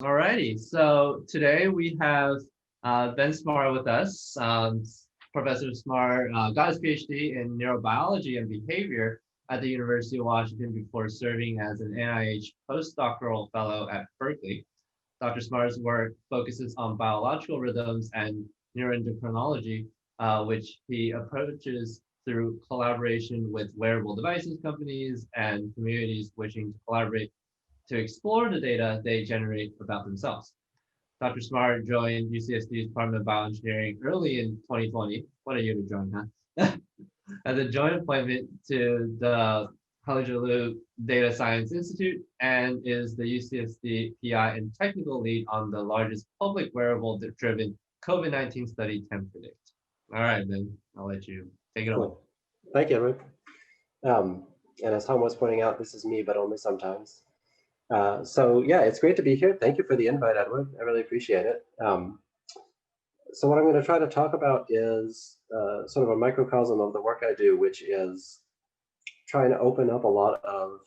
Alrighty, so today we have Ben Smarr with us. Professor Smarr got his PhD in neurobiology and behavior at the University of Washington before serving as an NIH postdoctoral fellow at Berkeley. Dr. Smarr's work focuses on biological rhythms and neuroendocrinology, which he approaches through collaboration with wearable devices companies and communities wishing to collaborate to explore the data they generate about themselves. Dr. Smarr joined UCSD's Department of Bioengineering early in 2020. What a year to join, huh? As a joint appointment to the Halicioglu Data Science Institute and is the UCSD PI and technical lead on the largest public wearable-driven COVID-19 study, TemPredict. All right, Ben, I'll let you take it Cool. Thank you, Edward. And as Tom was pointing out, this is me, but only sometimes. So yeah, it's great to be here. Thank you for the invite, Edward. I really appreciate it. So what I'm going to try to talk about is sort of a microcosm of the work I do, which is trying to open up a lot of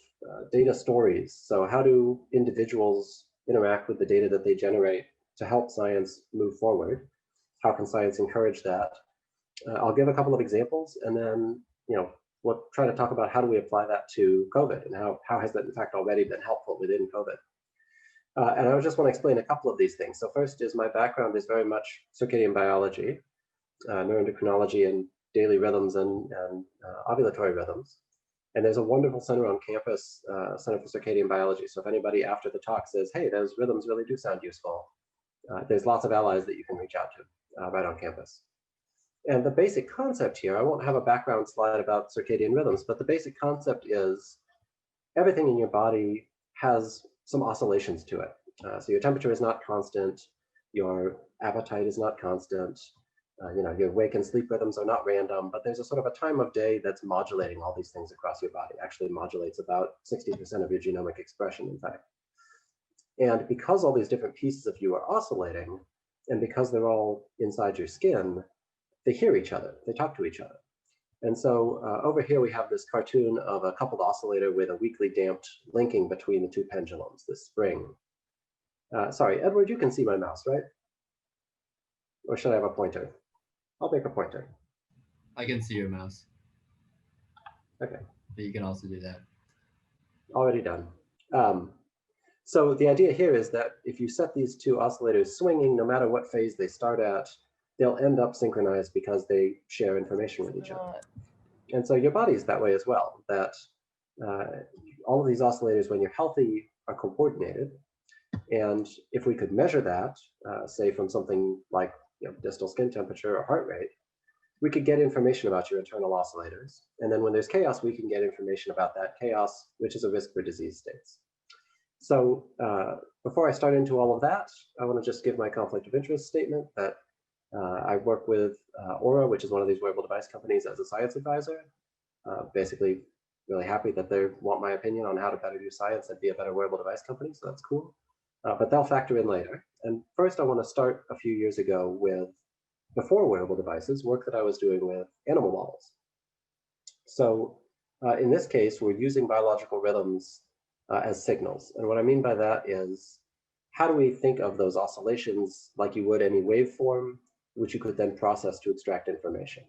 data stories. So how do individuals interact with the data that they generate to help science move forward? How can science encourage that? I'll give a couple of examples, and then we'll try to talk about how do we apply that to COVID and how has that in fact already been helpful within COVID. And I just want to explain a couple of these things. So first is my background is very much circadian biology, neuroendocrinology and daily rhythms and ovulatory rhythms. And there's a wonderful center on campus, Center for Circadian Biology. So if anybody after the talk says, hey, those rhythms really do sound useful, there's lots of allies that you can reach out to right on campus. And the basic concept here, I won't have a background slide about circadian rhythms, but the basic concept is everything in your body has some oscillations to it. So your temperature is not constant, your appetite is not constant, your wake and sleep rhythms are not random, but there's a sort of a time of day that's modulating all these things across your body. Actually modulates about 60% of your genomic expression, in fact. And because all these different pieces of you are oscillating, and because they're all inside your skin, they hear each other, they talk to each other. And so over here we have this cartoon of a coupled oscillator with a weakly damped linking between the two pendulums, this spring. Sorry, Edward, you can see my mouse, right? Or should I have a pointer? I'll make a pointer. I can see your mouse. Okay. But you can also do that. Already done. So the idea here is that if you set these two oscillators swinging, no matter what phase they start at, they'll end up synchronized because they share information with each other. And so your body is that way as well, that all of these oscillators, when you're healthy, are coordinated. And if we could measure that, say from something like distal skin temperature or heart rate, we could get information about your internal oscillators. And then when there's chaos, we can get information about that chaos, which is a risk for disease states. So before I start into all of that, I want to just give my conflict of interest statement that I work with Aura, which is one of these wearable device companies, as a science advisor. Basically, really happy that they want my opinion on how to better do science and be a better wearable device company, so that's cool. But they'll factor in later. And first, I want to start a few years ago with, before wearable devices, work that I was doing with animal models. So in this case, we're using biological rhythms as signals. And what I mean by that is, how do we think of those oscillations like you would any waveform, which you could then process to extract information?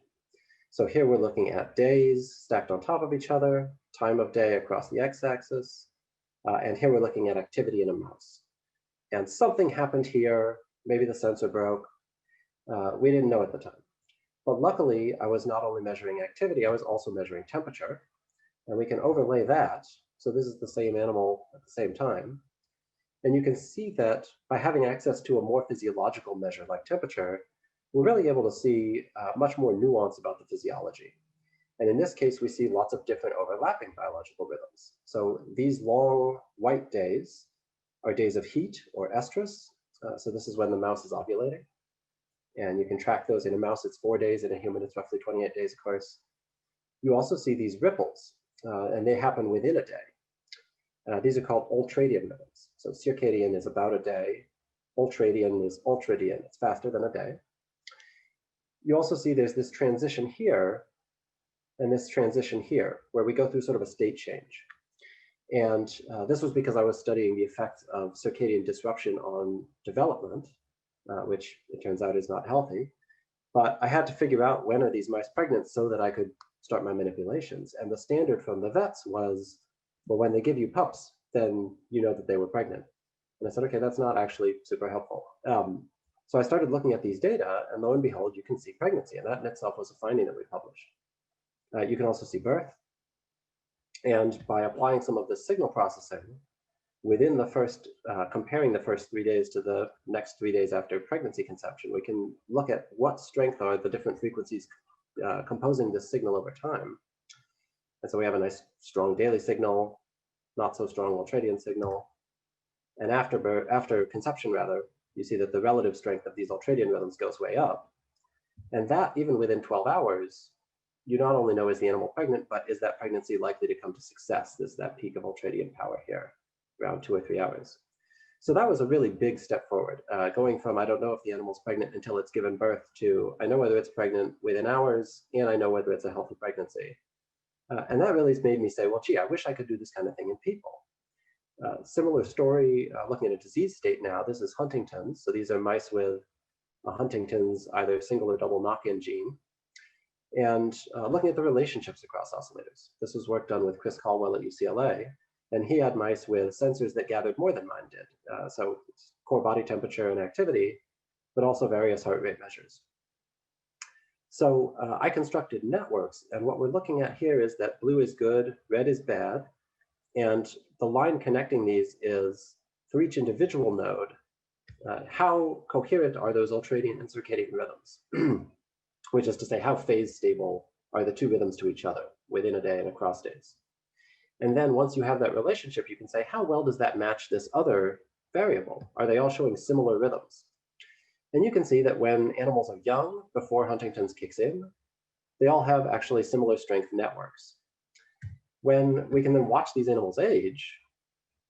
So here we're looking at days stacked on top of each other, time of day across the x-axis, and here we're looking at activity in a mouse. And something happened here, maybe the sensor broke, we didn't know at the time. But luckily, I was not only measuring activity, I was also measuring temperature, and we can overlay that. So this is the same animal at the same time. And you can see that by having access to a more physiological measure like temperature, we're really able to see much more nuance about the physiology. And in this case, we see lots of different overlapping biological rhythms. So these long white days are days of heat or estrus. So this is when the mouse is ovulating. And you can track those. In a mouse, it's 4 days. In a human, it's roughly 28 days, of course. You also see these ripples, and they happen within a day. These are called ultradian rhythms. So circadian is about a day. Ultradian is ultradian. It's faster than a day. You also see there's this transition here and this transition here, where we go through sort of a state change. And this was because I was studying the effects of circadian disruption on development, which it turns out is not healthy. But I had to figure out when are these mice pregnant so that I could start my manipulations. And the standard from the vets was, well, when they give you pups, then you know that they were pregnant. And I said, okay, that's not actually super helpful. So I started looking at these data, and lo and behold, you can see pregnancy. And that in itself was a finding that we published. You can also see birth. And by applying some of the signal processing within the first, comparing the first 3 days to the next 3 days after pregnancy conception, we can look at what strength are the different frequencies composing this signal over time. And so we have a nice strong daily signal, not so strong ultradian signal. And after conception, rather, you see that the relative strength of these ultradian rhythms goes way up. And that, even within 12 hours, you not only know is the animal pregnant, but is that pregnancy likely to come to success? There's that peak of ultradian power here, around 2 or 3 hours. So that was a really big step forward, going from I don't know if the animal's pregnant until it's given birth to I know whether it's pregnant within hours, and I know whether it's a healthy pregnancy. And that really made me say, well, gee, I wish I could do this kind of thing in people. Similar story, looking at a disease state now. This is Huntingtons. So these are mice with a Huntington's either single or double knock-in gene. And looking at the relationships across oscillators. This was work done with Chris Caldwell at UCLA. And he had mice with sensors that gathered more than mine did. So core body temperature and activity, but also various heart rate measures. So I constructed networks. And what we're looking at here is that blue is good, red is bad. And the line connecting these is, for each individual node, how coherent are those ultradian and circadian rhythms? Which is to say, how phase stable are the two rhythms to each other within a day and across days? And then once you have that relationship, you can say, how well does that match this other variable? Are they all showing similar rhythms? And you can see that when animals are young, before Huntington's kicks in, they all have actually similar strength networks. When we can then watch these animals age,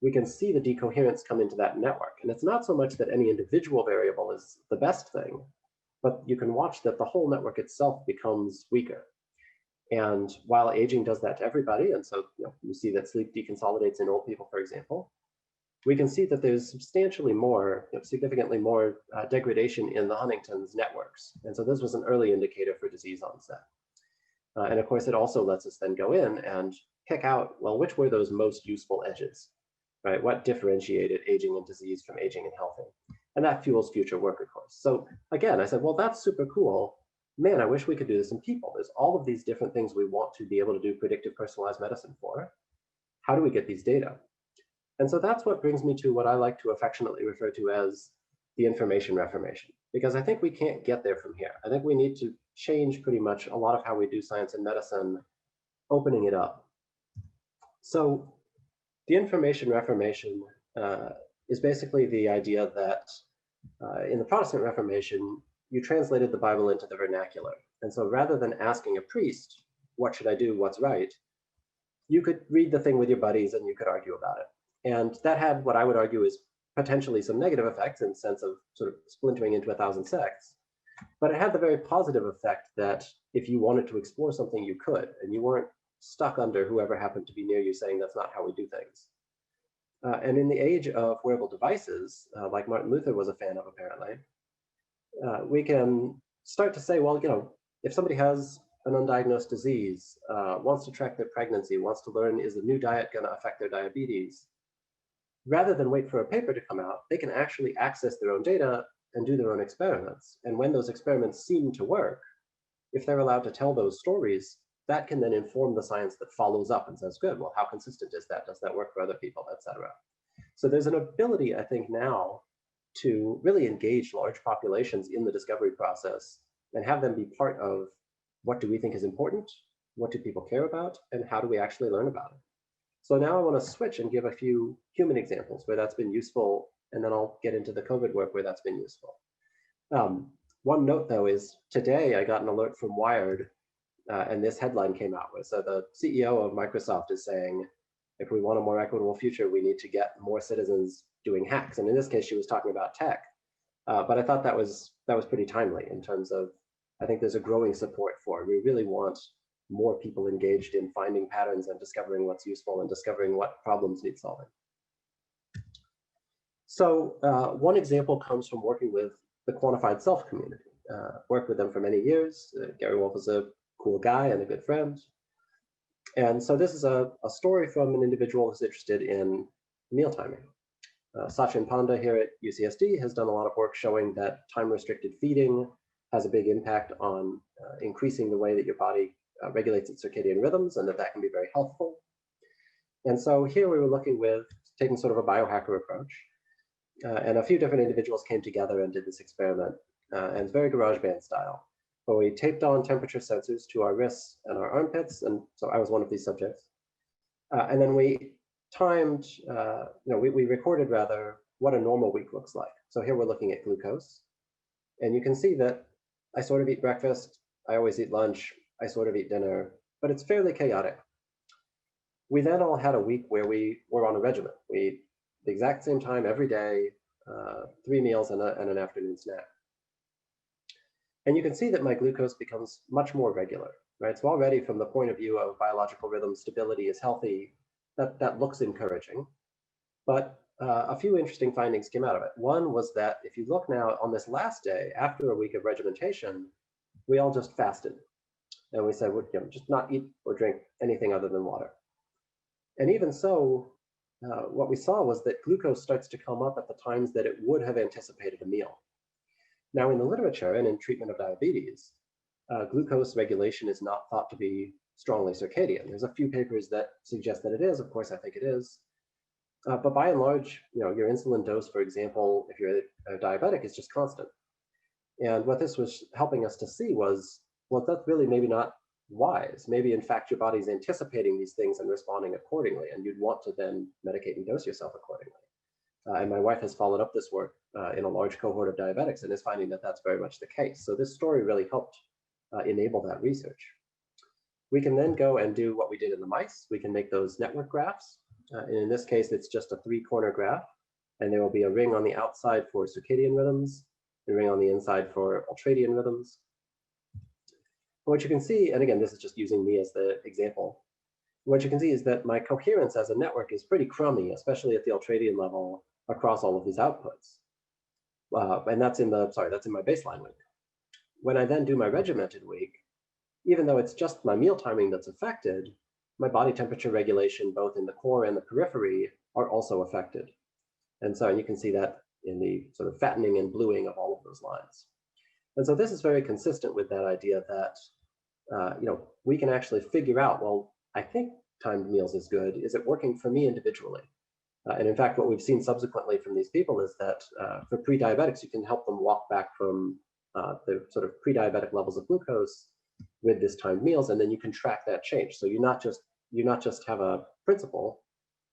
we can see the decoherence come into that network. And it's not so much that any individual variable is the best thing, but you can watch that the whole network itself becomes weaker. And while aging does that to everybody, and so you see that sleep deconsolidates in old people, for example, we can see that there's substantially more, significantly more degradation in the Huntington's networks. And so this was an early indicator for disease onset. And of course, it also lets us then go in and pick out, well, which were those most useful edges, right? What differentiated aging and disease from aging and healthy? And that fuels future work, of course. So again, I said, well, that's super cool. Man, I wish we could do this in people. There's all of these different things we want to be able to do predictive personalized medicine for. How do we get these data? And so that's what brings me to what I like to affectionately refer to as the information reformation, because I think we can't get there from here. I think we need to change pretty much a lot of how we do science and medicine, opening it up. So the information reformation is basically the idea that in the Protestant Reformation, you translated the Bible into the vernacular. And so rather than asking a priest, what should I do, what's right, you could read the thing with your buddies and you could argue about it. And that had what I would argue is potentially some negative effects in the sense of sort of splintering into 1,000 sects. But it had the very positive effect that if you wanted to explore something, you could, and you weren't stuck under whoever happened to be near you saying that's not how we do things. And in the age of wearable devices, like Martin Luther was a fan of apparently, we can start to say, well, if somebody has an undiagnosed disease, wants to track their pregnancy, wants to learn, is the new diet going to affect their diabetes? Rather than wait for a paper to come out, they can actually access their own data and do their own experiments. And when those experiments seem to work, if they're allowed to tell those stories, that can then inform the science that follows up and says, good, well, how consistent is that? Does that work for other people, et cetera? So there's an ability, I think, now to really engage large populations in the discovery process and have them be part of what do we think is important, what do people care about, and how do we actually learn about it. So now I want to switch and give a few human examples where that's been useful, and then I'll get into the COVID work where that's been useful. One note, though, is today I got an alert from Wired, and this headline came out with. So the CEO of Microsoft is saying, if we want a more equitable future, we need to get more citizens doing hacks. And in this case, she was talking about tech. But I thought that was pretty timely in terms of, I think there's a growing support for, we really want more people engaged in finding patterns and discovering what's useful and discovering what problems need solving. So one example comes from working with the quantified self community. Worked with them for many years. Gary Wolf is a cool guy and a good friend. And so this is a story from an individual who's interested in meal timing. Sachin Panda here at UCSD has done a lot of work showing that time-restricted feeding has a big impact on increasing the way that your body regulates its circadian rhythms, and that can be very helpful. And so here we were looking with taking sort of a biohacker approach, and a few different individuals came together and did this experiment, and it's very GarageBand style, where we taped on temperature sensors to our wrists and our armpits, and so I was one of these subjects, and then we timed, we recorded rather what a normal week looks like. So here we're looking at glucose, and you can see that I sort of eat breakfast, I always eat lunch, I sort of eat dinner, but it's fairly chaotic. We then all had a week where we were on a regimen. We ate the exact same time every day, 3 meals and an afternoon snack. And you can see that my glucose becomes much more regular, right? So already from the point of view of biological rhythm, stability is healthy. That looks encouraging. But a few interesting findings came out of it. One was that if you look now on this last day, after a week of regimentation, we all just fasted. And we said, just not eat or drink anything other than water. And even so, what we saw was that glucose starts to come up at the times that it would have anticipated a meal. Now, in the literature and in treatment of diabetes, glucose regulation is not thought to be strongly circadian. There's a few papers that suggest that it is. Of course, I think it is. But by and large, your insulin dose, for example, if you're a diabetic, is just constant. And what this was helping us to see was, well, that's really maybe not wise. Maybe, in fact, your body's anticipating these things and responding accordingly, and you'd want to then medicate and dose yourself accordingly. And my wife has followed up this work in a large cohort of diabetics and is finding that that's very much the case. So this story really helped enable that research. We can then go and do what we did in the mice. We can make those network graphs. And in this case, it's just a 3-corner graph, and there will be a ring on the outside for circadian rhythms, a ring on the inside for ultradian rhythms. What you can see, and again, this is just using me as the example, what you can see is that my coherence as a network is pretty crummy, especially at the ultradian level across all of these outputs. And that's in my baseline week. When I then do my regimented week, even though it's just my meal timing that's affected, my body temperature regulation, both in the core and the periphery, are also affected. And so you can see that in the sort of fattening and bluing of all of those lines. And so this is very consistent with that idea that, we can actually figure out, well, I think timed meals is good. Is it working for me individually? And in fact, what we've seen subsequently from these people is that for pre-diabetics, you can help them walk back from the sort of pre-diabetic levels of glucose with this timed meals, and then you can track that change. So you not just have a principle,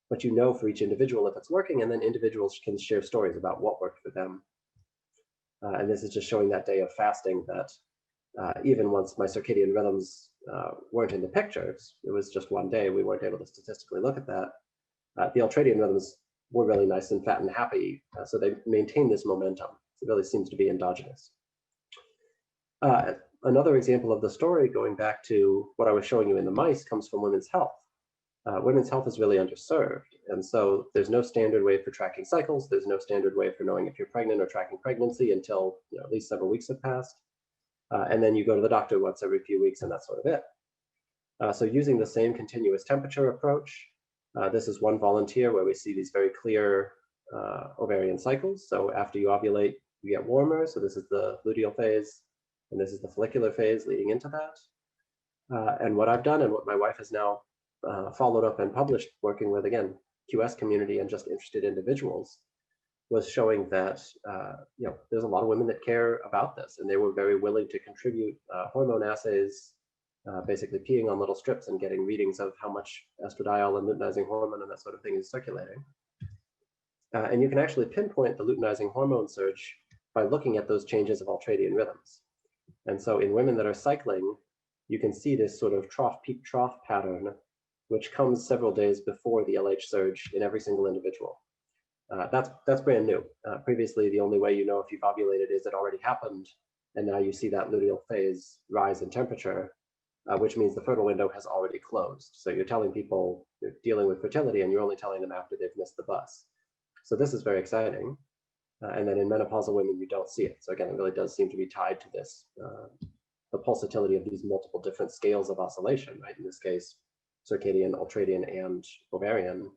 but you know for each individual if it's working, and then individuals can share stories about what worked for them. And this is just showing that day of fasting that even once my circadian rhythms weren't in the pictures, it was just one day, we weren't able to statistically look at that. The ultradian rhythms were really nice and fat and happy, so they maintain this momentum. It really seems to be endogenous. Another example of the story, going back to what I was showing you in the mice, comes from women's health. Women's health is really underserved, and so there's no standard way for tracking cycles. There's no standard way for knowing if you're pregnant or tracking pregnancy until at least several weeks have passed. And then you go to the doctor once every few weeks, and that's sort of it. So using the same continuous temperature approach, this is one volunteer where we see these very clear ovarian cycles. So after you ovulate, you get warmer. So this is the luteal phase, and this is the follicular phase leading into that. And what I've done, and what my wife has now followed up and published, working with, again, QS community and just interested individuals, was showing that there's a lot of women that care about this, and they were very willing to contribute hormone assays, basically peeing on little strips and getting readings of how much estradiol and luteinizing hormone and that sort of thing is circulating. And you can actually pinpoint the luteinizing hormone surge by looking at those changes of ultradian rhythms. And so in women that are cycling, you can see this sort of trough peak trough pattern, which comes several days before the LH surge in every single individual. That's brand new. Previously, the only way you know if you've ovulated is it already happened, and now you see that luteal phase rise in temperature. which means the fertile window has already closed. So you're telling people you're dealing with fertility and you're only telling them after they've missed the bus. So this is very exciting. And then in menopausal women, you don't see it. So again, it really does seem to be tied to this, the pulsatility of these multiple different scales of oscillation, right? In this case, circadian, ultradian, and ovarian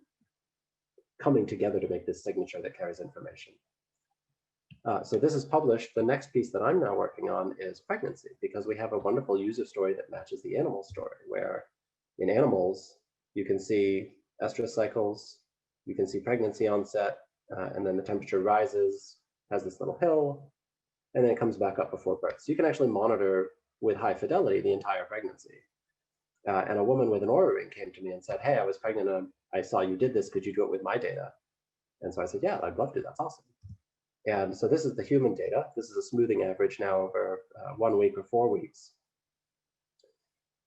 coming together to make this signature that carries information. So this is published. The next piece that I'm now working on is pregnancy, because we have a wonderful user story that matches the animal story, where in animals, you can see estrous cycles, you can see pregnancy onset, and then the temperature rises, has this little hill, and then it comes back up before birth. So you can actually monitor with high fidelity the entire pregnancy. And a woman with an Oura ring came to me and said, hey, I was pregnant and I saw you did this. Could you do it with my data? And so I said, yeah, I'd love to. That's awesome. And so this is the human data. This is a smoothing average now over 1 week or 4 weeks.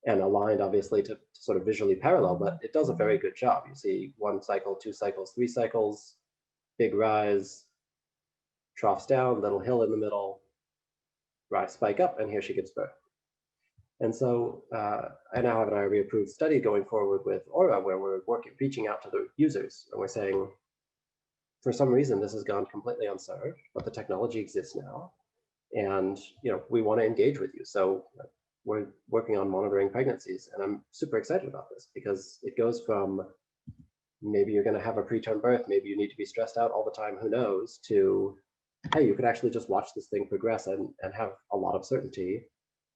And aligned, obviously, to sort of visually parallel, but it does a very good job. You see 1 cycle, 2 cycles, 3 cycles, big rise, troughs down, little hill in the middle, rise, spike up, and here she gives birth. And so I now have an IRB approved study going forward with Oura, where we're reaching out to the users, and we're saying, for some reason, this has gone completely unserved, but the technology exists now, and we want to engage with you. So we're working on monitoring pregnancies, and I'm super excited about this because it goes from maybe you're going to have a preterm birth, maybe you need to be stressed out all the time, who knows, to, hey, you could actually just watch this thing progress and have a lot of certainty.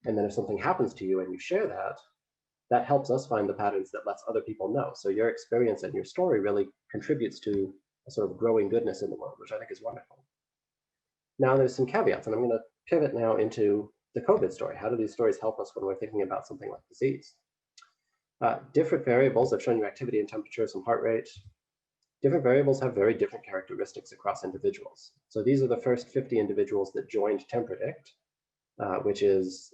And then if something happens to you and you share that, that helps us find the patterns that lets other people know. So your experience and your story really contributes to a sort of growing goodness in the world, which I think is wonderful. Now there's some caveats, and I'm going to pivot now into the COVID story. How do these stories help us when we're thinking about something like disease? Different variables, I've shown you activity and temperature, some heart rate. Different variables have very different characteristics across individuals. So these are the first 50 individuals that joined TemPredict, which is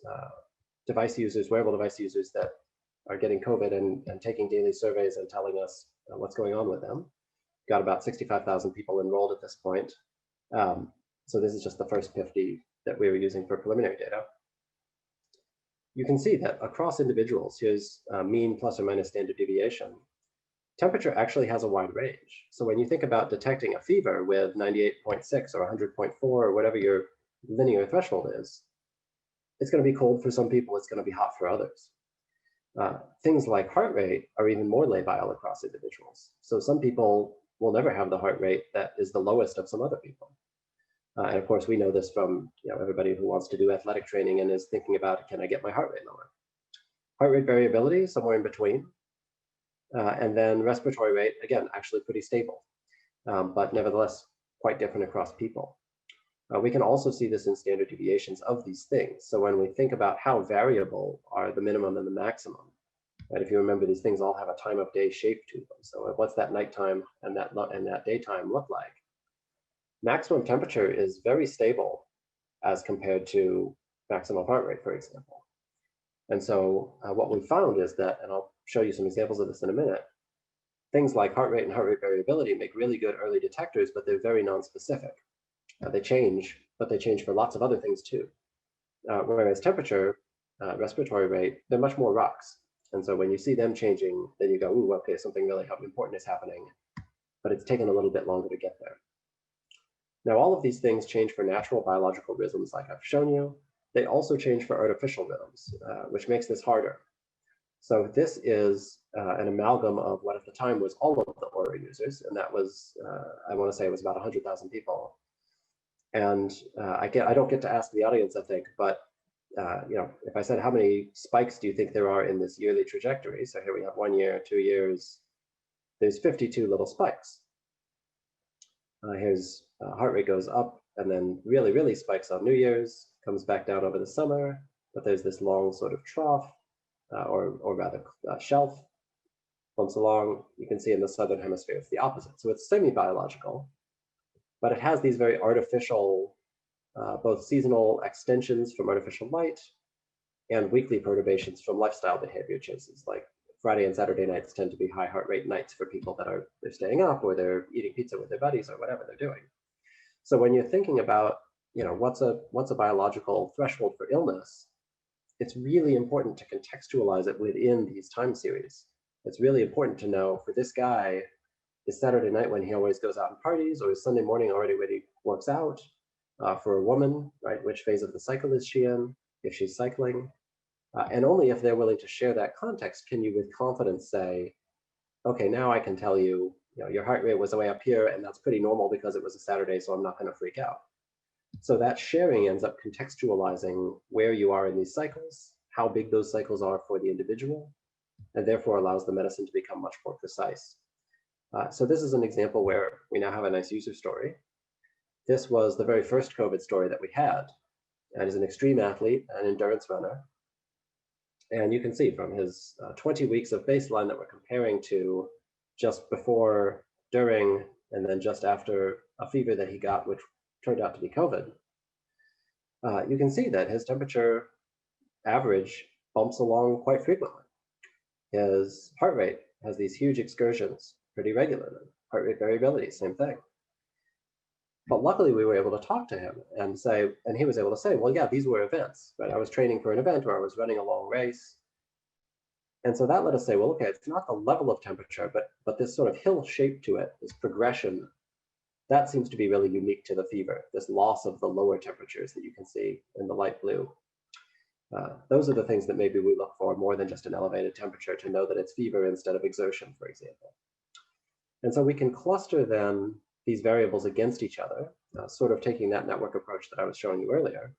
device users, wearable device users that are getting COVID and taking daily surveys and telling us what's going on with them. Got about 65,000 people enrolled at this point. So this is just the first 50 that we were using for preliminary data. You can see that across individuals, here's mean plus or minus standard deviation. Temperature actually has a wide range. So when you think about detecting a fever with 98.6 or 100.4 or whatever your linear threshold is, it's going to be cold for some people, it's going to be hot for others. Things like heart rate are even more labile across individuals. So some people will never have the heart rate that is the lowest of some other people. And of course, we know this from everybody who wants to do athletic training and is thinking about, can I get my heart rate lower? Heart rate variability, somewhere in between. And then respiratory rate, again, actually pretty stable, but nevertheless quite different across people. We can also see this in standard deviations of these things. So when we think about how variable are the minimum and the maximum, right? If you remember, these things all have a time of day shape to them. So what's that nighttime and that daytime look like? Maximum temperature is very stable as compared to maximum heart rate, for example. And so what we found is that, and I'll show you some examples of this in a minute, things like heart rate and heart rate variability make really good early detectors, but they're very non-specific. They change, but they change for lots of other things too. Whereas temperature, respiratory rate, they're much more rocks. And so when you see them changing, then you go, ooh, okay, something really important is happening, but it's taken a little bit longer to get there. Now, all of these things change for natural biological rhythms like I've shown you. They also change for artificial rhythms, which makes this harder. So this is an amalgam of what at the time was all of the Oura users, and that was, I want to say it was about 100,000 people. And I don't get to ask the audience, I think, but if I said how many spikes do you think there are in this yearly trajectory? So here we have 1 year, 2 years, there's 52 little spikes. Here's heart rate goes up and then really, really spikes on New Year's, comes back down over the summer, but there's this long sort of trough, or rather shelf, bumps along. You can see in the southern hemisphere, it's the opposite. So it's semi-biological, but it has these very artificial, both seasonal extensions from artificial light and weekly perturbations from lifestyle behavior changes. Like Friday and Saturday nights tend to be high heart rate nights for people that they're staying up or they're eating pizza with their buddies or whatever they're doing. So when you're thinking about, what's a biological threshold for illness, it's really important to contextualize it within these time series. It's really important to know for this guy, is Saturday night when he always goes out and parties, or is Sunday morning already when he works out? For a woman, right, which phase of the cycle is she in, if she's cycling? And only if they're willing to share that context can you with confidence say, okay, now I can tell you, your heart rate was way up here, and that's pretty normal because it was a Saturday, so I'm not going to freak out. So that sharing ends up contextualizing where you are in these cycles, how big those cycles are for the individual, and therefore allows the medicine to become much more precise. So this is an example where we now have a nice user story. This was the very first COVID story that we had. And he's an extreme athlete, an endurance runner. And you can see from his 20 weeks of baseline that we're comparing to just before, during, and then just after a fever that he got, which turned out to be COVID. You can see that his temperature average bumps along quite frequently. His heart rate has these huge excursions pretty regularly. Heart rate variability, same thing. But luckily we were able to talk to him and say, and he was able to say, well, yeah, these were events, right? I was training for an event or I was running a long race. And so that let us say, well, okay, it's not the level of temperature, but this sort of hill shape to it, this progression, that seems to be really unique to the fever, this loss of the lower temperatures that you can see in the light blue. Those are the things that maybe we look for more than just an elevated temperature to know that it's fever instead of exertion, for example. And so we can cluster then these variables against each other, sort of taking that network approach that I was showing you earlier.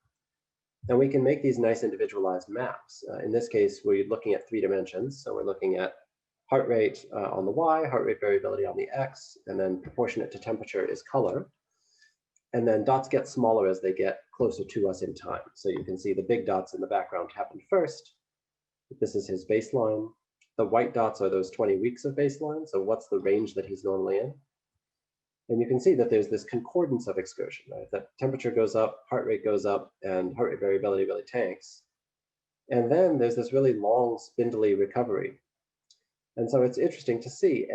And we can make these nice individualized maps. In this case, we're looking at 3 dimensions. So we're looking at heart rate on the Y, heart rate variability on the X, and then proportionate to temperature is color. And then dots get smaller as they get closer to us in time. So you can see the big dots in the background happened first. This is his baseline. The white dots are those 20 weeks of baseline. So what's the range that he's normally in? And you can see that there's this concordance of excursion, right? That temperature goes up, heart rate goes up, and heart rate variability really tanks. And then there's this really long, spindly recovery. And so it's interesting to see,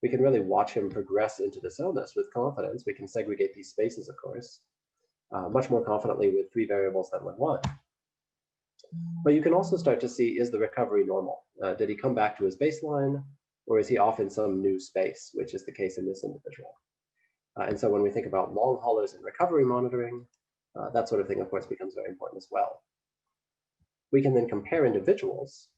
we can really watch him progress into this illness with confidence. We can segregate these spaces, of course, much more confidently with 3 variables than with 1. But you can also start to see, is the recovery normal? Did he come back to his baseline? Or is he off in some new space, which is the case in this individual? And so when we think about long haulers and recovery monitoring, that sort of thing, of course, becomes very important as well. We can then compare individuals.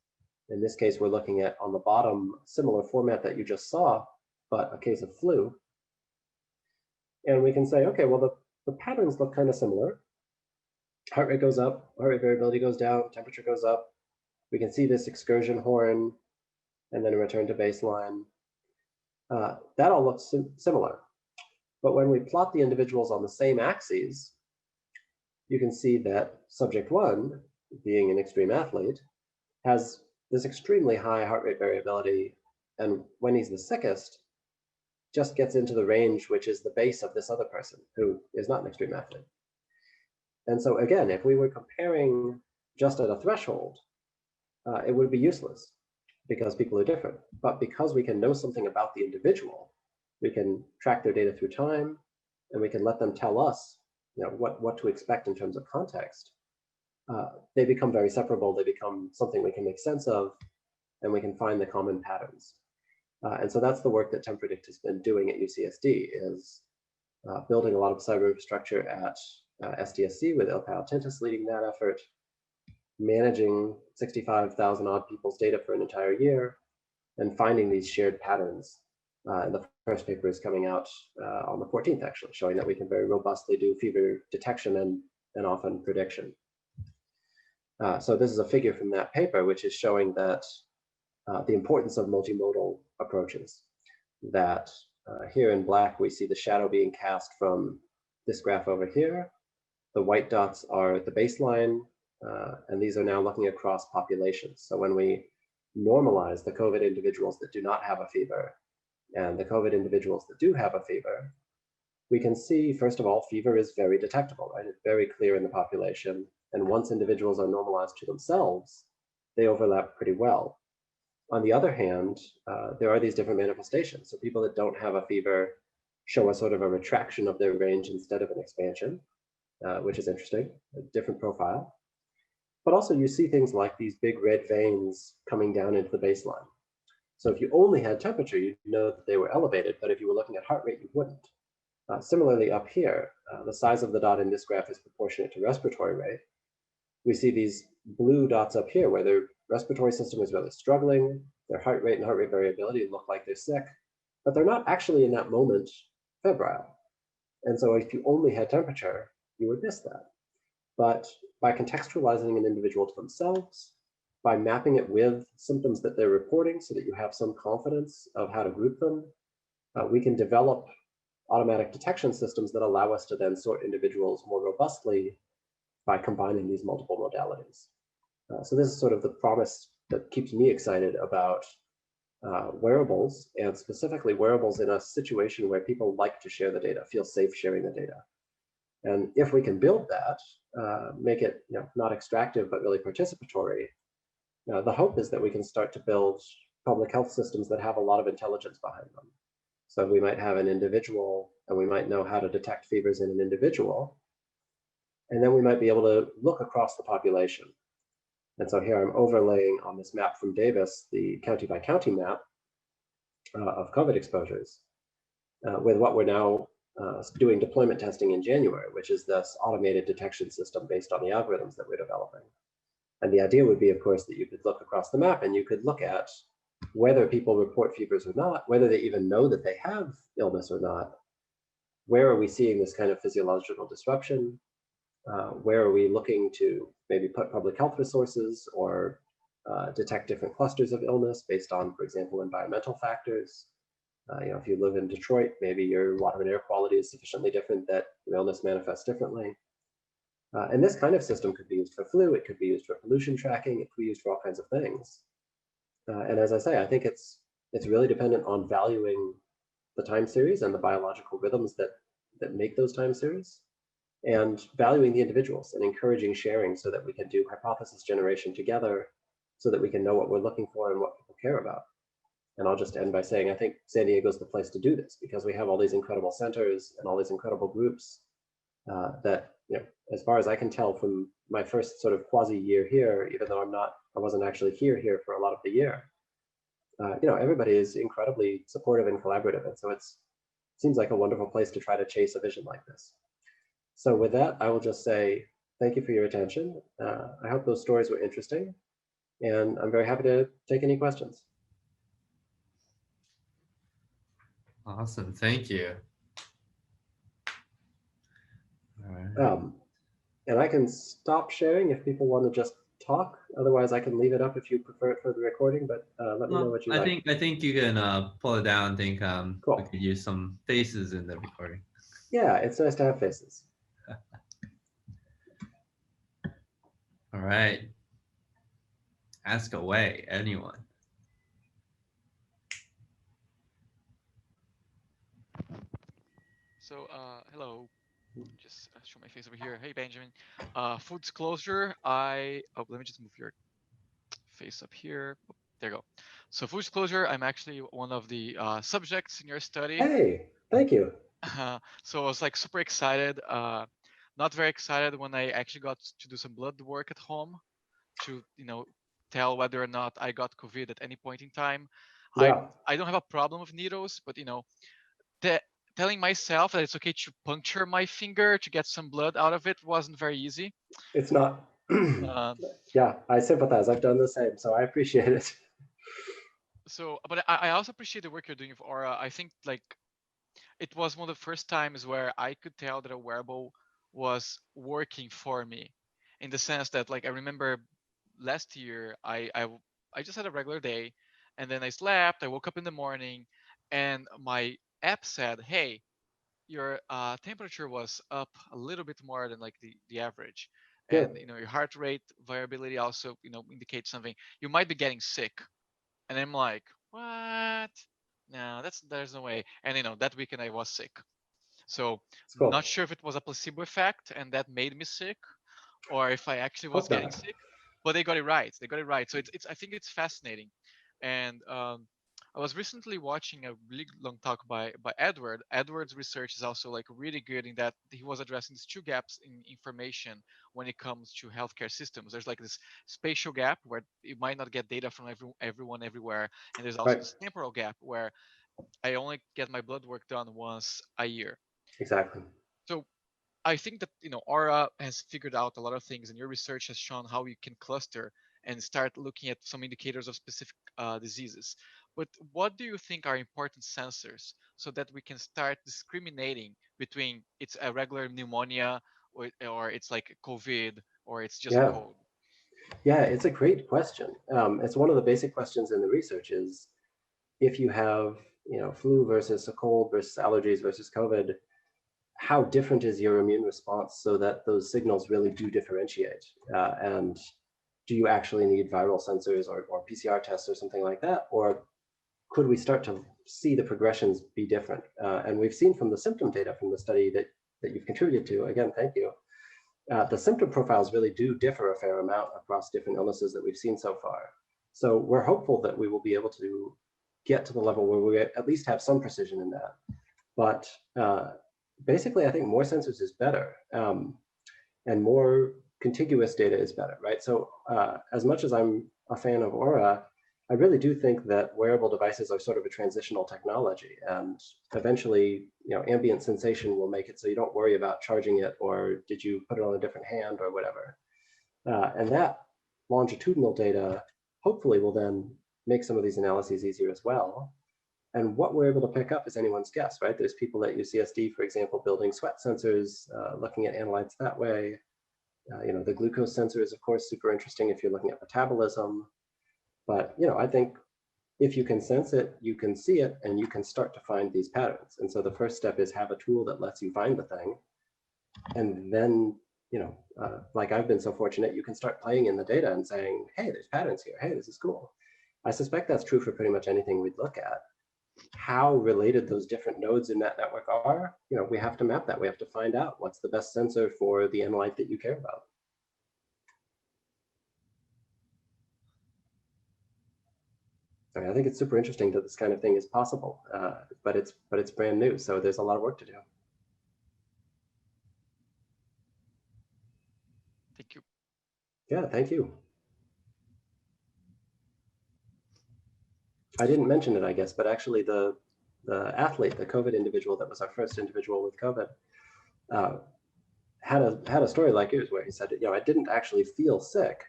In this case, we're looking at, on the bottom, similar format that you just saw, but a case of flu. And we can say, okay, well, the patterns look kind of similar. Heart rate goes up, heart rate variability goes down, temperature goes up. We can see this excursion horn, and then a return to baseline. That all looks similar. But when we plot the individuals on the same axes, you can see that subject 1, being an extreme athlete, has this extremely high heart rate variability, and when he's the sickest, just gets into the range which is the base of this other person who is not an extreme athlete. And so again, if we were comparing just at a threshold, it would be useless, because people are different. But because we can know something about the individual, we can track their data through time, and we can let them tell us, what to expect in terms of context. They become very separable. They become something we can make sense of, and we can find the common patterns. And so that's the work that TemPredict has been doing at UCSD, is building a lot of cyber infrastructure at SDSC with Ilkay Tintas leading that effort, managing 65,000 odd people's data for an entire year, and finding these shared patterns. And the first paper is coming out on the 14th, actually, showing that we can very robustly do fever detection and often prediction. So this is a figure from that paper, which is showing that the importance of multimodal approaches. That here in black, we see the shadow being cast from this graph over here. The white dots are the baseline, and these are now looking across populations. So when we normalize the COVID individuals that do not have a fever and the COVID individuals that do have a fever, we can see, first of all, fever is very detectable, right? It's very clear in the population. And once individuals are normalized to themselves, they overlap pretty well. On the other hand, there are these different manifestations. So people that don't have a fever show a sort of a retraction of their range instead of an expansion, which is interesting, a different profile. But also you see things like these big red veins coming down into the baseline. So if you only had temperature, you'd know that they were elevated, but if you were looking at heart rate, you wouldn't. Similarly, up here, the size of the dot in this graph is proportionate to respiratory rate. We see these blue dots up here where their respiratory system is really struggling, their heart rate and heart rate variability look like they're sick, but they're not actually in that moment febrile. And so if you only had temperature, you would miss that. But by contextualizing an individual to themselves, by mapping it with symptoms that they're reporting so that you have some confidence of how to group them, we can develop automatic detection systems that allow us to then sort individuals more robustly by combining these multiple modalities. So this is sort of the promise that keeps me excited about wearables, and specifically wearables in a situation where people like to share the data, feel safe sharing the data. And if we can build that, make it not extractive, but really participatory, the hope is that we can start to build public health systems that have a lot of intelligence behind them. So we might have an individual, and we might know how to detect fevers in an individual. And then we might be able to look across the population. And so here I'm overlaying on this map from Davis, the county by county map of COVID exposures, with what we're now doing deployment testing in January, which is this automated detection system based on the algorithms that we're developing. And the idea would be, of course, that you could look across the map and you could look at whether people report fevers or not, whether they even know that they have illness or not. Where are we seeing this kind of physiological disruption? Where are we looking to maybe put public health resources or detect different clusters of illness based on, for example, environmental factors? If you live in Detroit, maybe your water and air quality is sufficiently different that your illness manifests differently. And this kind of system could be used for flu, it could be used for pollution tracking, it could be used for all kinds of things. And as I say, I think it's really dependent on valuing the time series and the biological rhythms that make those time series, and valuing the individuals and encouraging sharing so that we can do hypothesis generation together so that we can know what we're looking for and what people care about. And I'll just end by saying, I think San Diego's the place to do this because we have all these incredible centers and all these incredible groups that, as far as I can tell from my first sort of quasi year here, even though I wasn't actually here for a lot of the year, everybody is incredibly supportive and collaborative. And so it seems like a wonderful place to try to chase a vision like this. So with that, I will just say thank you for your attention. I hope those stories were interesting, and I'm very happy to take any questions. Awesome, thank you. All right. And I can stop sharing if people want to just talk. Otherwise, I can leave it up if you prefer it for the recording, but let me know what you like. I think you can pull it down. I think Cool. we could use some faces in the recording. Yeah, it's nice to have faces. All right. Ask away, anyone. So, hello. Just show my face over here. Hey, Benjamin. Full disclosure, let me just move your face up here. Oh, there you go. So, full disclosure, I'm actually one of the subjects in your study. Hey, thank you. So I was like super excited. Not very excited when I actually got to do some blood work at home to, tell whether or not I got COVID at any point in time. Yeah. I don't have a problem with needles, but telling myself that it's okay to puncture my finger to get some blood out of it wasn't very easy. It's not. Yeah, I sympathize. I've done the same, so I appreciate it. So, but I also appreciate the work you're doing with Aura. I think like it was one of the first times where I could tell that a wearable was working for me, in the sense that like I remember last year I just had a regular day, and then I slept. I woke up in the morning, and my app said, "Hey, your temperature was up a little bit more than like the average, and Good. your heart rate variability also indicates something. You might be getting sick." And I'm like, "What? No, there's no way." And that weekend I was sick, so Cool. not sure if it was a placebo effect and that made me sick, or if I actually was getting sick. But they got it right. So it's I think it's fascinating, and I was recently watching a really long talk by Edward. Edward's research is also like really good in that he was addressing these two gaps in information when it comes to healthcare systems. There's like this spatial gap where you might not get data from everyone everywhere, and there's also Right. this temporal gap where I only get my blood work done once a year. Exactly. So I think that Aura has figured out a lot of things, and your research has shown how you can cluster and start looking at some indicators of specific diseases. But what do you think are important sensors so that we can start discriminating between it's a regular pneumonia or it's like COVID or it's just a Yeah. cold? Yeah, it's a great question. It's one of the basic questions in the research is if you have, flu versus a cold versus allergies versus COVID, how different is your immune response so that those signals really do differentiate? And do you actually need viral sensors or PCR tests or something like that? Or could we start to see the progressions be different? And we've seen from the symptom data from the study that you've contributed to, again, thank you, the symptom profiles really do differ a fair amount across different illnesses that we've seen so far. So we're hopeful that we will be able to get to the level where we at least have some precision in that. But basically, I think more sensors is better, and more contiguous data is better, right? So as much as I'm a fan of Aura, I really do think that wearable devices are sort of a transitional technology, and eventually, ambient sensation will make it so you don't worry about charging it, or did you put it on a different hand or whatever. And that longitudinal data hopefully will then make some of these analyses easier as well. And what we're able to pick up is anyone's guess, right? There's people at UCSD, for example, building sweat sensors, looking at analytes that way. The glucose sensor is, of course, super interesting if you're looking at metabolism. But, I think if you can sense it, you can see it, and you can start to find these patterns. And so the first step is have a tool that lets you find the thing. And then, like I've been so fortunate, you can start playing in the data and saying, hey, there's patterns here. Hey, this is cool. I suspect that's true for pretty much anything we'd look at. How related those different nodes in that network are, we have to map that. We have to find out what's the best sensor for the analyte that you care about. I think it's super interesting that this kind of thing is possible, but it's brand new, so there's a lot of work to do. Thank you. Yeah, thank you. I didn't mention it, I guess, but actually the athlete, the COVID individual that was our first individual with COVID, had a story like yours where he said, I didn't actually feel sick,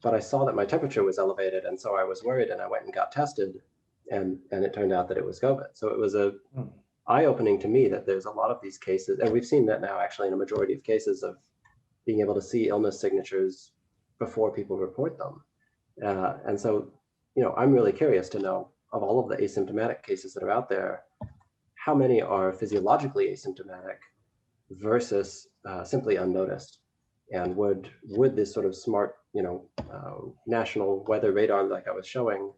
but I saw that my temperature was elevated, and so I was worried, and I went and got tested, and it turned out that it was COVID. So it was eye-opening to me that there's a lot of these cases, and we've seen that now actually in a majority of cases of being able to see illness signatures before people report them. And so, I'm really curious to know, of all of the asymptomatic cases that are out there, how many are physiologically asymptomatic versus simply unnoticed? And would this sort of smart, national weather radar like I was showing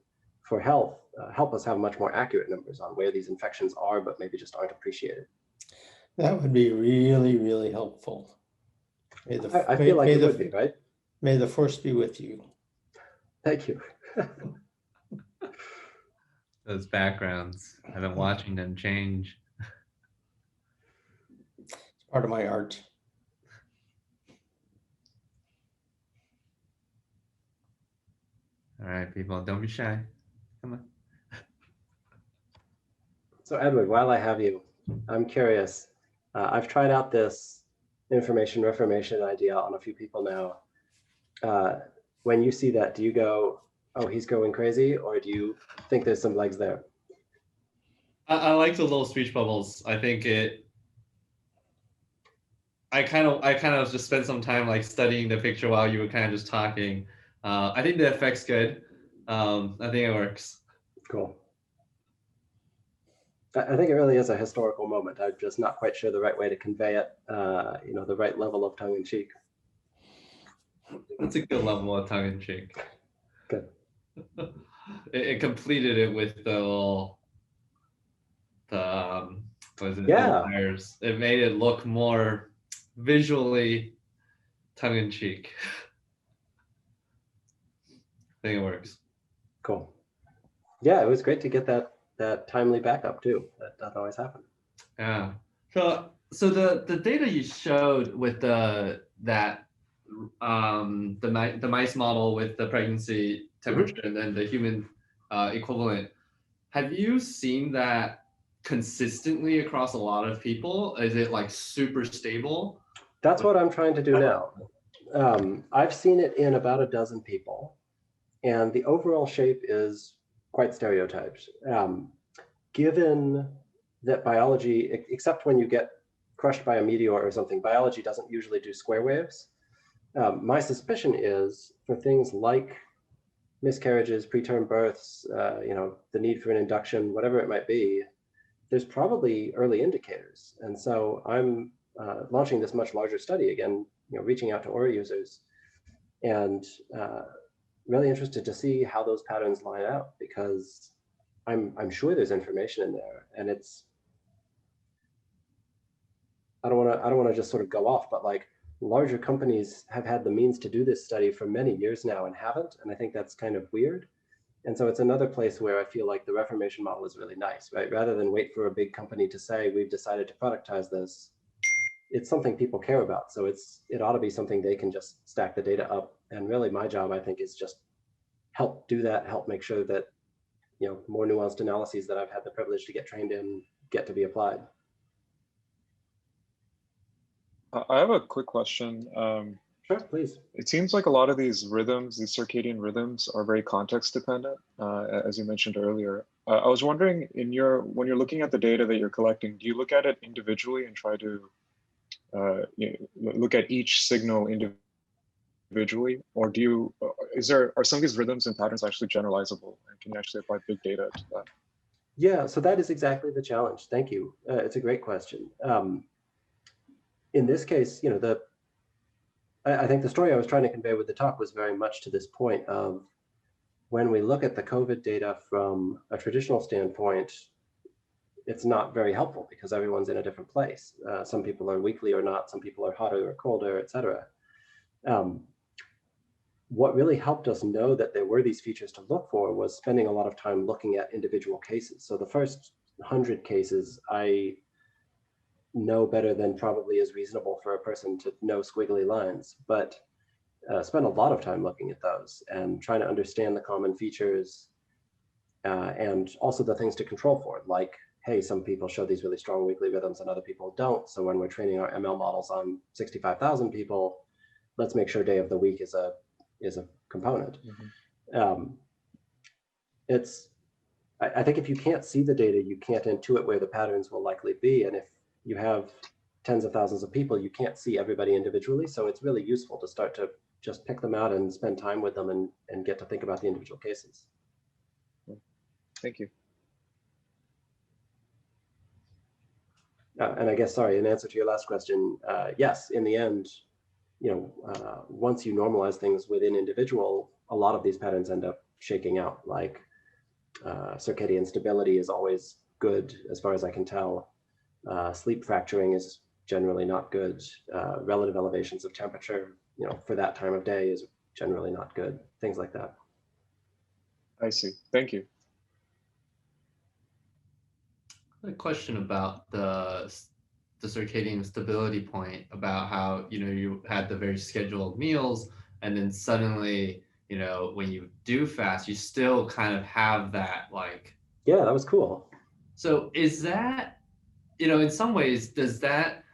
for health help us have much more accurate numbers on where these infections are, but maybe just aren't appreciated? That would be really, really helpful. I feel like it would be, right? May the force be with you. Thank you. Those backgrounds, I've been watching them change. It's part of my art. All right, people, don't be shy. Come on. So Edward, while I have you, I'm curious. I've tried out this information reformation idea on a few people now. When you see that, do you go, oh, he's going crazy, or do you think there's some legs there? I like the little speech bubbles. I think I kind of just spent some time like studying the picture while you were kind of just talking. I think the effect's good. I think it works. Cool. I think it really is a historical moment. I'm just not quite sure the right way to convey it, the right level of tongue-in-cheek. That's a good level of tongue-in-cheek. Good. It completed it with the what is it? Yeah. The wires. It made it look more visually tongue-in-cheek. I think it works. Cool. Yeah, it was great to get that timely backup too. That doesn't always happen. Yeah. So the data you showed with the mice model with the pregnancy temperature and then the human equivalent, have you seen that consistently across a lot of people? Is it like super stable? That's what I'm trying to do now. I've seen it in about a dozen people, and the overall shape is quite stereotyped. Given that biology, except when you get crushed by a meteor or something, biology doesn't usually do square waves. My suspicion is for things like miscarriages, preterm births, the need for an induction, whatever it might be, there's probably early indicators. And so I'm launching this much larger study again, reaching out to Aura users, and really interested to see how those patterns line up, because I'm sure there's information in there, and it's, I don't want to just sort of go off, but like larger companies have had the means to do this study for many years now and haven't, and I think that's kind of weird. And so it's another place where I feel like the Reformation model is really nice, right? Rather than wait for a big company to say, we've decided to productize this, it's something people care about. So it ought to be something they can just stack the data up. And really my job, I think, is just help do that, help make sure that, more nuanced analyses that I've had the privilege to get trained in get to be applied. I have a quick question. Sure, please. It seems like a lot of these rhythms, these circadian rhythms, are very context dependent, as you mentioned earlier. I was wondering, when you're looking at the data that you're collecting, do you look at it individually and try to look at each signal individually, or are some of these rhythms and patterns actually generalizable, and can you actually apply big data to that? Yeah, so that is exactly the challenge. Thank you. It's a great question. In this case, I think the story I was trying to convey with the talk was very much to this point of, when we look at the COVID data from a traditional standpoint, it's not very helpful because everyone's in a different place. Some people are weakly or not, some people are hotter or colder, et cetera. What really helped us know that there were these features to look for was spending a lot of time looking at individual cases. So the first 100 cases, I know better than probably is reasonable for a person to know squiggly lines, but spend a lot of time looking at those and trying to understand the common features and also the things to control for, like, hey, some people show these really strong weekly rhythms and other people don't. So when we're training our ML models on 65,000 people, let's make sure day of the week is a component. Mm-hmm. I think if you can't see the data, you can't intuit where the patterns will likely be. And if you have tens of thousands of people, you can't see everybody individually. So it's really useful to start to just pick them out and spend time with them and get to think about the individual cases. Thank you. And I guess, sorry, in answer to your last question, yes, in the end, once you normalize things within individual, a lot of these patterns end up shaking out. Like circadian stability is always good as far as I can tell. Sleep fracturing is generally not good. Relative elevations of temperature, for that time of day is generally not good. Things like that. I see. Thank you. A question about the circadian stability point, about how you had the very scheduled meals, and then suddenly when you do fast, you still kind of have that, like, yeah, that was cool. So is that, in some ways, does that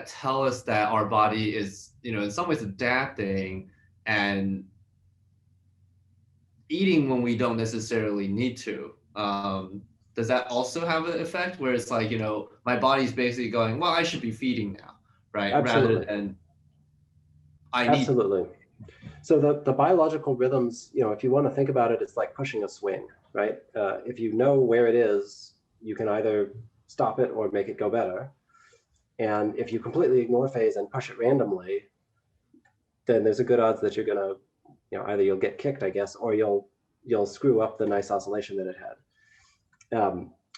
tell us that our body is in some ways adapting and eating when we don't necessarily need to? Does that also have an effect where it's like, my body's basically going, well, I should be feeding now, right? Absolutely. Rather than I need. Absolutely. So the biological rhythms, if you want to think about it, it's like pushing a swing, right? If you know where it is, you can either stop it or make it go better. And if you completely ignore phase and push it randomly, then there's a good odds that you're gonna, either you'll get kicked, I guess, or you'll screw up the nice oscillation that it had.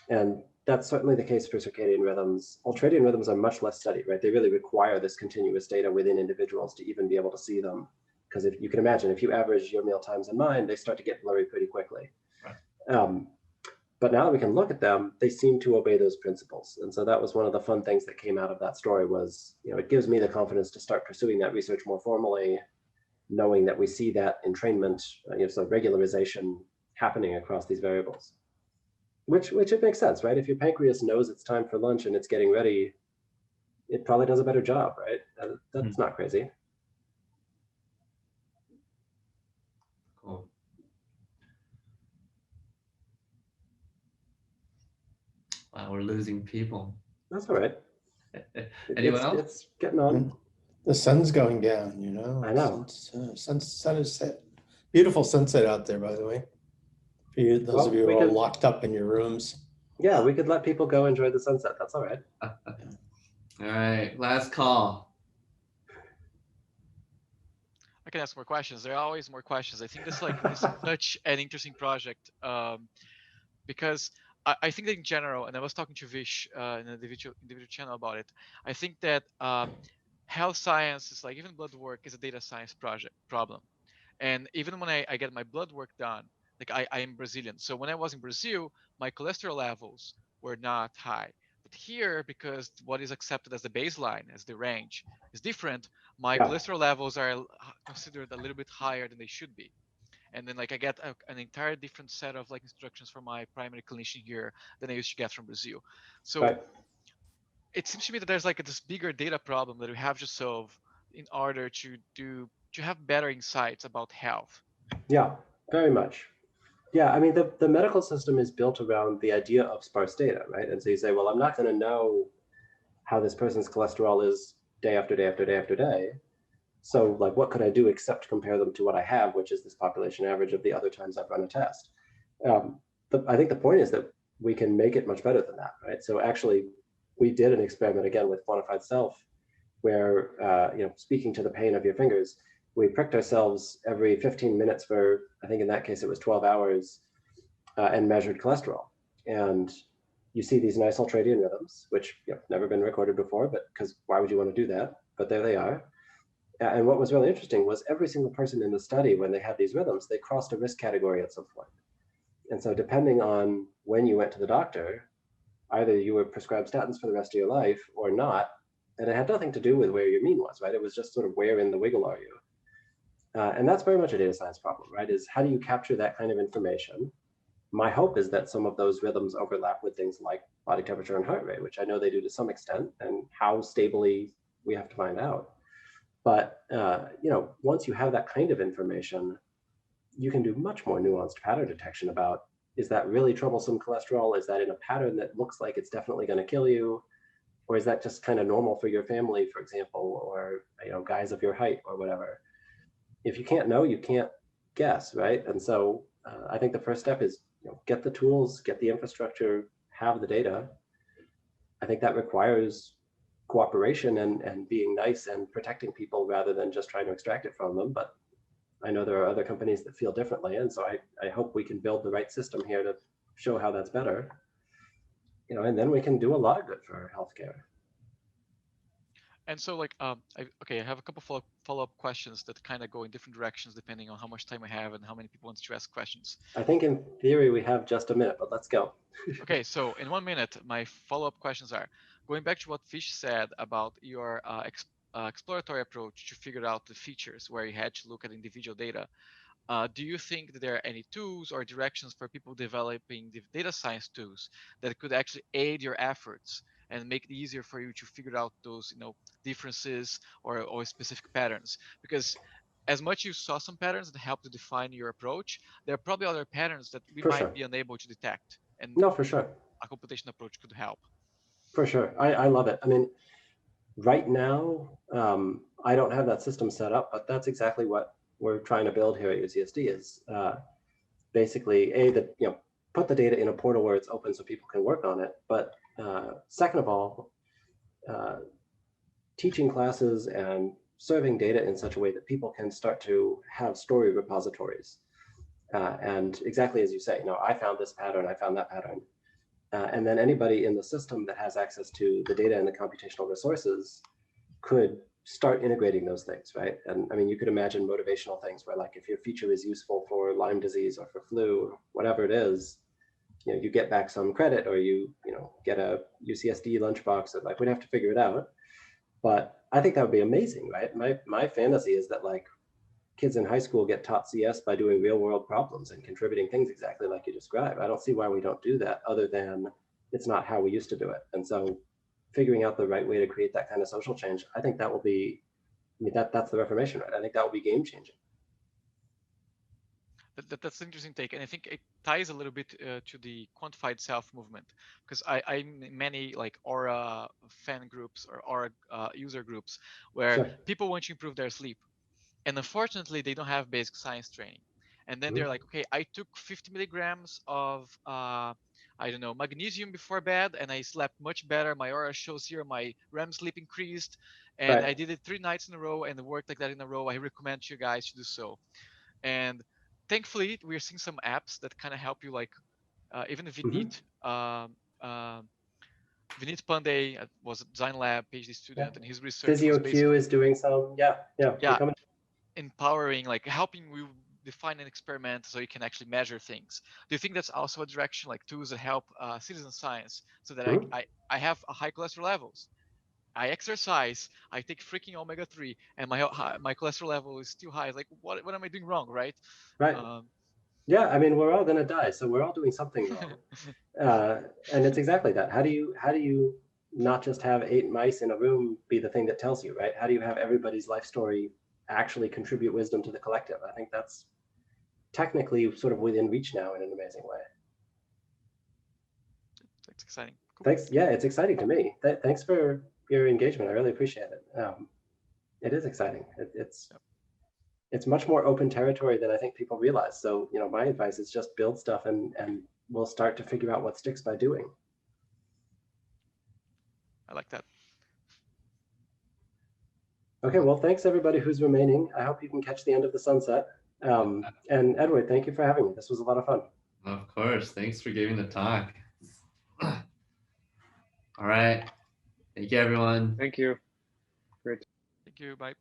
And that's certainly the case for circadian rhythms. Ultradian rhythms are much less studied, right? They really require this continuous data within individuals to even be able to see them. Because if you can imagine, if you average your meal times and mine, they start to get blurry pretty quickly. Right. But now that we can look at them, they seem to obey those principles. And so that was one of the fun things that came out of that story was, it gives me the confidence to start pursuing that research more formally, knowing that we see that entrainment, so regularization happening across these variables, which it makes sense, right? If your pancreas knows it's time for lunch and it's getting ready, it probably does a better job, right? That's not crazy. Cool. Wow, we're losing people. That's all right. Anyone else? It's getting on. The sun's going down, you know. I know. Sun is set. Beautiful sunset out there, by the way. For you, those of you who are locked up in your rooms. Yeah, we could let people go enjoy the sunset. That's all right. All right, last call. I can ask more questions. There are always more questions. I think this is such an interesting project because I think that in general, and I was talking to Vish in an individual channel about it. I think that health science is even blood work is a data science problem. And even when I get my blood work done, I am Brazilian. So when I was in Brazil, my cholesterol levels were not high. But here, because what is accepted as the baseline, as the range, is different, my cholesterol levels are considered a little bit higher than they should be. And then I get an entire different set of instructions from my primary clinician here than I used to get from Brazil. So it seems to me that there's this bigger data problem that we have to solve in order to have better insights about health. Yeah, very much. Yeah, I mean, the medical system is built around the idea of sparse data, right? And so you say, well, I'm not going to know how this person's cholesterol is day after day after day after day. So what could I do except compare them to what I have, which is this population average of the other times I've run a test. I think the point is that we can make it much better than that, right? So actually, we did an experiment again with quantified self, where speaking to the pain of your fingers, we pricked ourselves every 15 minutes for, I think in that case it was 12 hours, and measured cholesterol. And you see these nice ultradian rhythms, which never been recorded before, but because why would you want to do that? But there they are. And what was really interesting was every single person in the study, when they had these rhythms, they crossed a risk category at some point. And so depending on when you went to the doctor, either you were prescribed statins for the rest of your life or not. And it had nothing to do with where your mean was, right? It was just sort of where in the wiggle are you? And that's very much a data science problem, right? Is how do you capture that kind of information? My hope is that some of those rhythms overlap with things like body temperature and heart rate, which I know they do to some extent, and how stably we have to find out. But once you have that kind of information, you can do much more nuanced pattern detection about, is that really troublesome cholesterol? Is that in a pattern that looks like it's definitely going to kill you? Or is that just kind of normal for your family, for example, or guys of your height or whatever? If you can't know, you can't guess, right? And so I think the first step is get the tools, get the infrastructure, have the data. I think that requires cooperation and being nice and protecting people rather than just trying to extract it from them. But I know there are other companies that feel differently. And so I hope we can build the right system here to show how that's better. And then we can do a lot of good for healthcare. And so I have a couple follow-up questions that kind of go in different directions depending on how much time I have and how many people want to ask questions. I think in theory we have just a minute, but let's go. Okay, so in 1 minute, my follow-up questions are, going back to what Fish said about your exploratory approach to figure out the features where you had to look at individual data. Do you think that there are any tools or directions for people developing the data science tools that could actually aid your efforts and make it easier for you to figure out those differences or specific patterns? Because as much you saw some patterns that help to define your approach, there are probably other patterns that we might be unable to detect. And no, for sure, a computational approach could help. For sure, I love it. I mean, right now, I don't have that system set up, but that's exactly what we're trying to build here at UCSD is basically put the data in a portal where it's open so people can work on it. But second of all, teaching classes and serving data in such a way that people can start to have story repositories. And exactly as you say, I found this pattern, I found that pattern. And then anybody in the system that has access to the data and the computational resources could start integrating those things, right? And I mean, you could imagine motivational things where like if your feature is useful for Lyme disease or for flu, or whatever it is, you know, you get back some credit, or you know, get a UCSD lunchbox. Or like, we'd have to figure it out. But I think that would be amazing, right? My fantasy is that like kids in high school get taught CS by doing real world problems and contributing things exactly like you described. I don't see why we don't do that, other than it's not how we used to do it. And so figuring out the right way to create that kind of social change, I think that will be, I mean, that's the Reformation, right? I think that will be game changing. That's an interesting take, and I think it ties a little bit to the quantified self movement, because I'm in many like Aura fan groups or Aura user groups where Sure. people want to improve their sleep, and unfortunately they don't have basic science training, and then they're like, okay, I took 50 milligrams of I don't know, magnesium before bed, and I slept much better. My Aura shows here my REM sleep increased, and I did it 3 nights in a row, and it worked like that in a row. I recommend you guys to do so. And thankfully, we're seeing some apps that kind of help you, like even Vineet. Vineet Pandey was a design lab PhD student, and his research was PhysioQ is doing some, empowering, like helping you define an experiment so you can actually measure things. Do you think that's also a direction, like tools that help citizen science, so that I have high cholesterol levels, I exercise, I take freaking omega-3, and my cholesterol level is still high. Like, what am I doing wrong, right? Right. Yeah, I mean, we're all gonna die, so we're all doing something wrong. And it's exactly that. How do you not just have 8 mice in a room be the thing that tells you, right? How do you have everybody's life story actually contribute wisdom to the collective? I think that's technically sort of within reach now in an amazing way. That's exciting. Cool. Thanks. Yeah, it's exciting to me. Thanks for your engagement. I really appreciate it. It is exciting. It's much more open territory than I think people realize. So, you know, my advice is just build stuff, and we'll start to figure out what sticks by doing. I like that. Okay, well, thanks everybody who's remaining. I hope you can catch the end of the sunset. And Edward, thank you for having me. This was a lot of fun. Of course. Thanks for giving the talk. All right. Thank you, everyone. Thank you. Great. Thank you. Bye.